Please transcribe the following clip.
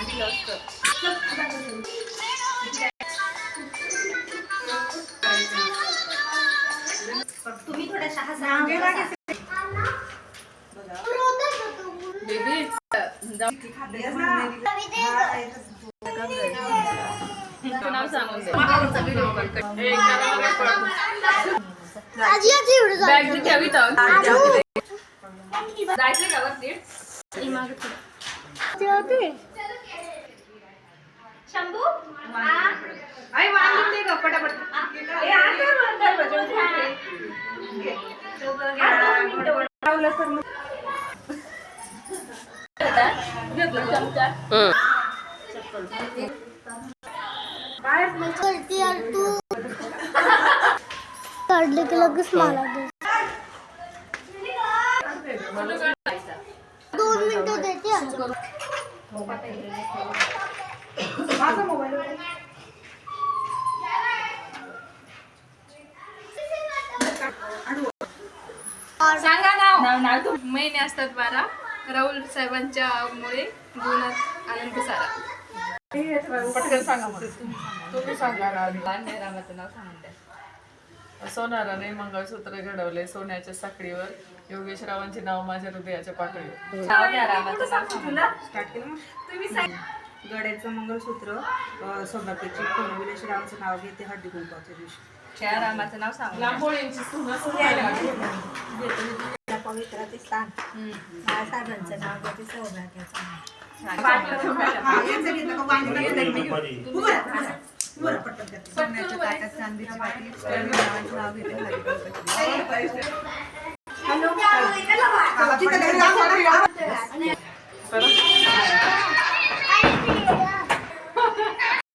दिलं असतं. तुम्ही थोड्याशा हसा. बेबी नाव सांगून दे. बॅग बी ठेवी तर जायचं का वरती? शंभू आई वांगून दे गं पटापट. तू काढले की लगेच मला दे. 2 मिनिटं देते. माझा मोबाईल सांगा नाव. नाव तू. महिने असतात 12. राहुल साहेबांच्या मुळे गुणात आनंद सारा. पटकन सांगा मग. तुम्ही सांगा ना आधी. रामाचं नाव सांगून द्या. सोनाराने मंगळसूत्र घडवले सोन्याच्या साखळीवर. योगेशरावांचे नाव माझ्या हृदयाच्या पाकळीवर. नाव द्या रामाचं नाव सांगून द्या. स्टार्ट केलं मग. तुम्ही सांग. गड्याचं मंगळसूत्र सौभाग्याची विलेश रावांचं नाव घेते हळदी कुंकवाच्या दिवशी. त्या रामाचं नाव सांगून द्या. लांबोळींची सून असं पवित्राचे स्थान बाळासाहेबांचं नाव घेते. सौभाग्याचं नाव. सोन्याच्या ताटात चांदीची वाटी नावाचं नाव घेते हळदी कुंकवाच्या दिवशी.